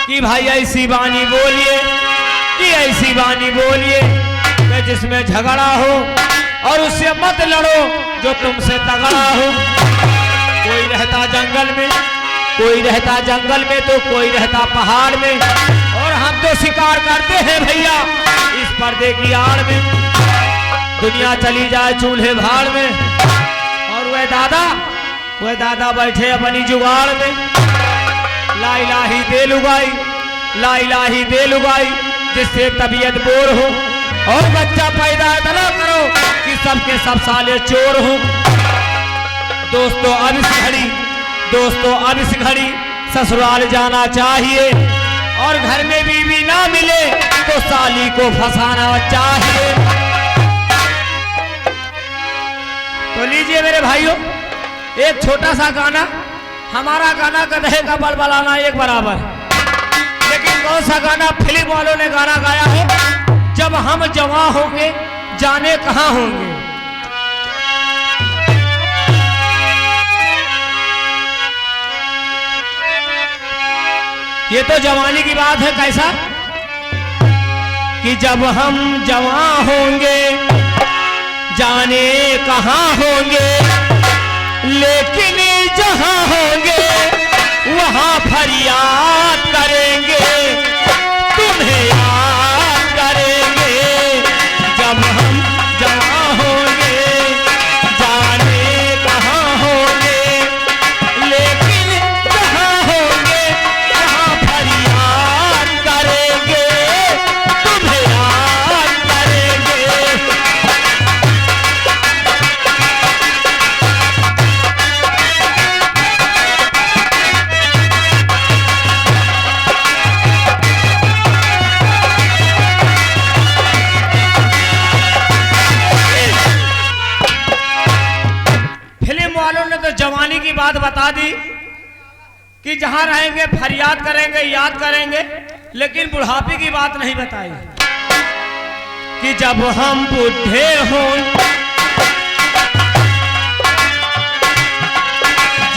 कि भाई ऐसी बानी बोलिए, कि ऐसी बानी बोलिए कि जिसमें झगड़ा हो और उससे मत लड़ो जो तुमसे तगड़ा हो। कोई रहता जंगल में, कोई रहता जंगल में तो कोई रहता पहाड़ में, और हम तो शिकार करते हैं भैया इस पर्दे की आड़ में। दुनिया चली जाए चूल्हे भाड़ में और वह दादा बैठे अपनी जुगाड़ में। ला इलाही दे लुगाई, ला इलाही दे लुगाई जिससे तबीयत बोर हो, और बच्चा पैदा इतना करो कि सबके सब साले चोर हो। दोस्तों अब इस घड़ी ससुराल जाना चाहिए, और घर में बीवी ना मिले तो साली को फंसाना चाहिए। तो लीजिए मेरे भाइयों, एक छोटा सा गाना, हमारा गाना गधे का बलबलाना एक बराबर, लेकिन कौन सा गाना फिल्म वालों ने गाना गाया है, जब हम जवां होंगे जाने कहां होंगे। ये तो जवानी की बात है। कैसा कि जब हम जवां होंगे जाने कहां होंगे, लेकिन जहां होंगे वहां फरियाद करेंगे, तुम्हें याद करेंगे। जब हम जवां होंगे जाने कहां होंगे, लेकिन जहां होंगे वहां फरियाद करेंगे, तुम्हें याद करेंगे। तो जवानी की बात बता दी कि जहां रहेंगे फरियाद करेंगे, याद करेंगे, लेकिन बुढ़ापे की बात नहीं बताई कि जब हम बूढ़े हों,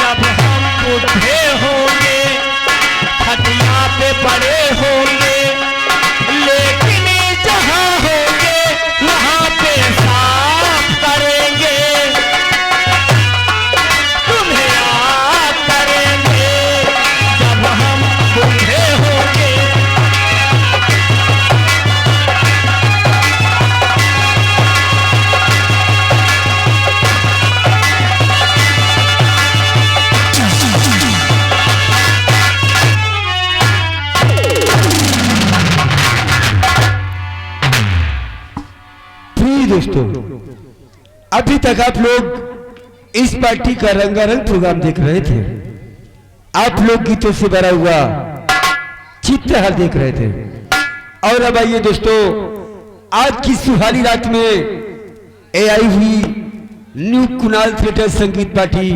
जब हम बूढ़े होंगे खटिया पे पड़े होंगे, लेकिन जहां होंगे वहां पे साफ करेंगे, दोस्तों। अभी तक आप लोग इस पार्टी का रंगारंग प्रोग्राम देख रहे थे, आप लोग गीतों से भरा हुआ चित्रहार देख रहे थे, और अब आइए दोस्तों, आज की सुहानी रात में आई हुई न्यू कुणाल थिएटर संगीत पार्टी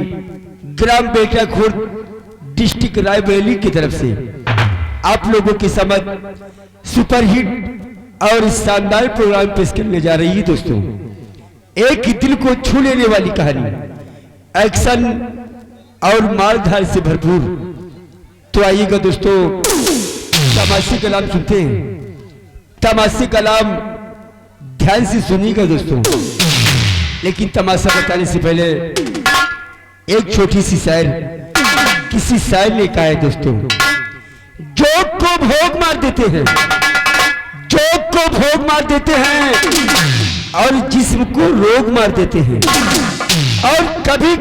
ग्राम बेटा खुर्द डिस्ट्रिक्ट रायबरेली की तरफ से आप लोगों के समक्ष सुपरहिट और शानदार प्रोग्राम पेश करने जा रही है दोस्तों। एक दिल को छू लेने वाली कहानी, एक्शन और मारधार से भरपूर। तो आइएगा दोस्तों, तमाशे कलाम सुनते हैं। तमाशे कलाम ध्यान से सुनिएगा दोस्तों, लेकिन तमाशा बताने से पहले एक छोटी सी शायर किसी शायर ने कहा है दोस्तों, जोक को भोग मार देते हैं, जोक को भोग मार देते हैं, और जिस्म को रोग मार देते हैं। और कभी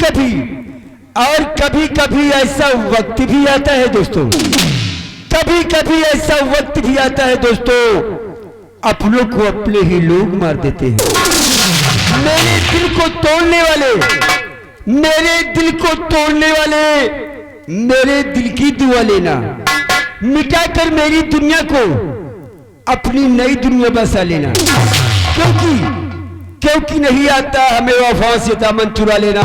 कभी ऐसा वक्त भी आता है दोस्तों, कभी कभी ऐसा वक्त भी आता है दोस्तों, अपनों को अपने ही लोग मार देते हैं। मेरे दिल को तोड़ने वाले, मेरे दिल को तोड़ने वाले, मेरे दिल की दुआ लेना, मिटाकर मेरी दुनिया को अपनी नई दुनिया बसा लेना, क्योंकि नहीं आता हमें वफा से दामन चुरा लेना,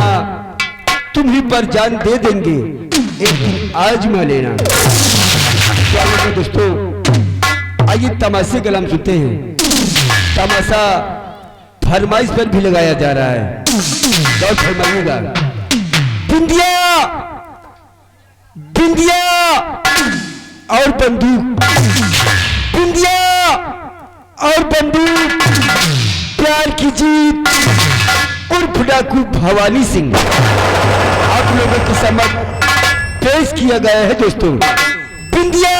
तुम्हीं पर जान दे देंगे एक दिन आजमा लेना। दोस्तों आइए तमाशे कलाम सुनते हैं। तमाशा फरमाइश पर भी लगाया जा रहा है, गौर फरमाइएगा। बिंदिया बिंदिया और बंदूक, बिंदिया और बंदूक, प्यार की जीत उर्फ डाकू भवानी सिंह आप लोगों के समक्ष पेश किया गया है दोस्तों। बिंदिया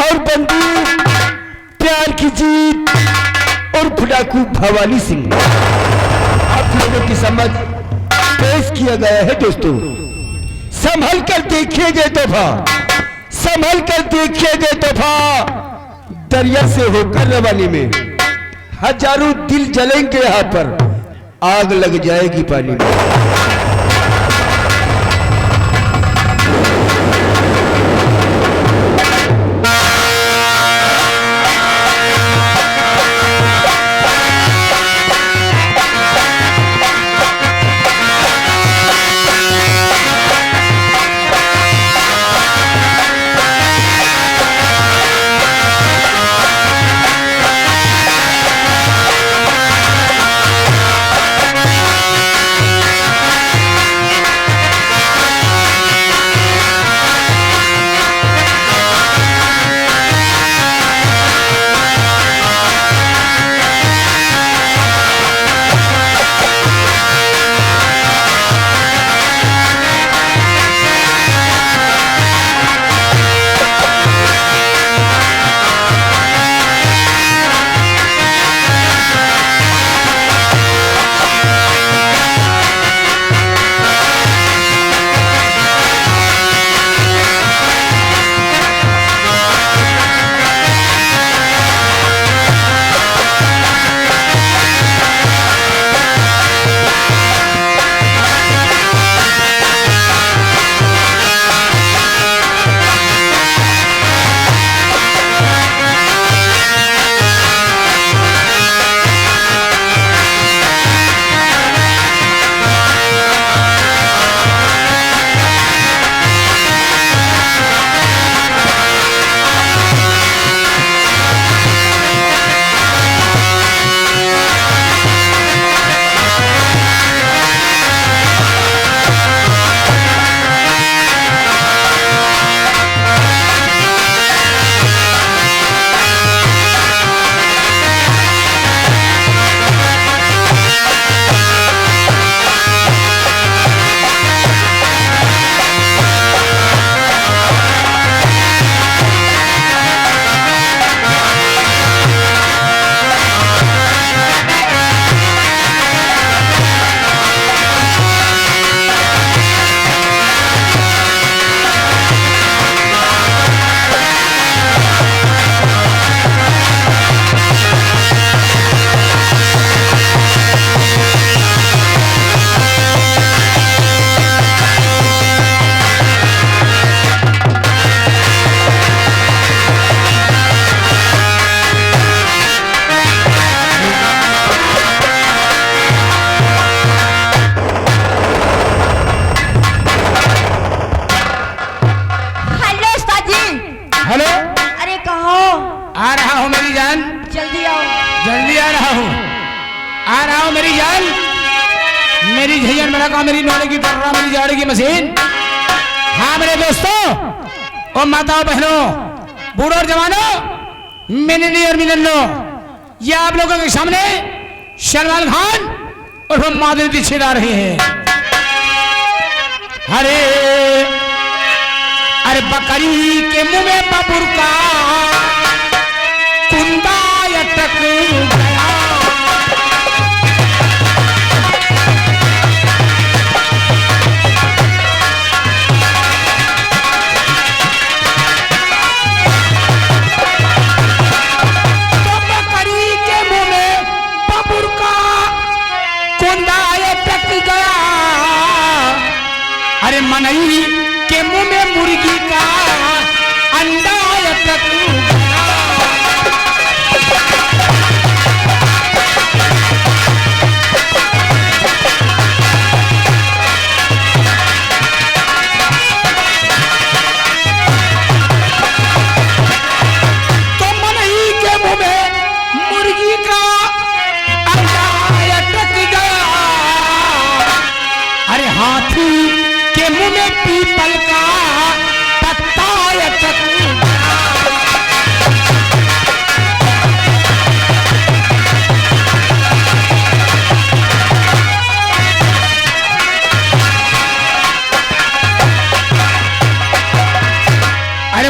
और बंदूक, प्यार की जीत उर्फ डाकू भवानी सिंह आप लोगों के समक्ष पेश किया गया है दोस्तों। संभल कर देखिएगा तोहफा, संभल कर देखिएगा तोहफा, दरिया से होकर रवानी में हजारों दिल जलेंगे, यहाँ पर आग लग जाएगी पानी में। मेरी जान, मेरी झैन मेरा काम, मेरी नौले की टर्रा, मेरी जाड़े की मशीन। हाँ मेरे दोस्तों और माताओं बहनों, बूढ़ों और जवानों, मिलनी और मिलनो, ये आप लोगों के सामने सलमान खान और हम माधुरी दीक्षित आ रहे हैं। अरे अरे बकरी के मुंह में बबुर का कुंदा अटक गया, तो बकरी के मुंह में बबुर का कुंदा अटक गया, अरे मनई के मुंह में मुर्गी का अंडा अटक गया।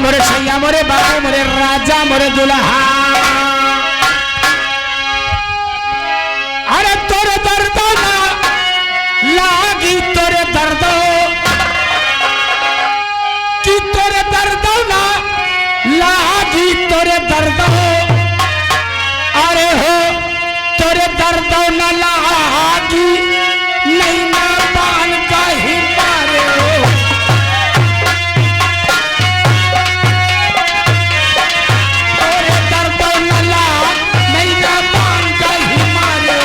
मोरे सैया मोरे बाबू मोरे राजा मोरे दुल्हा। अरे तोरे दर्द ना लागी तोरे दर्द कि तोरे दर्द ना लागी तोरे दर्द अरे हो तोरे दर्द न लागी नहीं ना पान का ही मारे तोरे दर्द न लाग नहीं ना पान का ही मारे।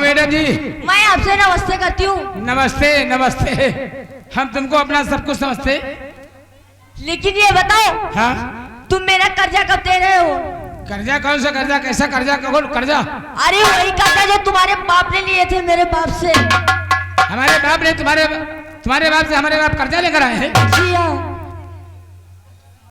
मैडम जी। मैं आपसे नमस्ते करती हूँ। नमस्ते नमस्ते, हम तुमको अपना सब कुछ समझते। लेकिन ये बताओ, हाँ? तुम मेरा कर्जा कब दे रहे हो? कर्जा कौन सा कर्जा, कैसा कर्जा, कौन कर्जा? अरे वही कर्जा जो तुम्हारे बाप ने लिए थे मेरे बाप से। हमारे बाप ने तुम्हारे बाप से हमारे बाप कर्जा लेकर आए हैं? जी हाँ।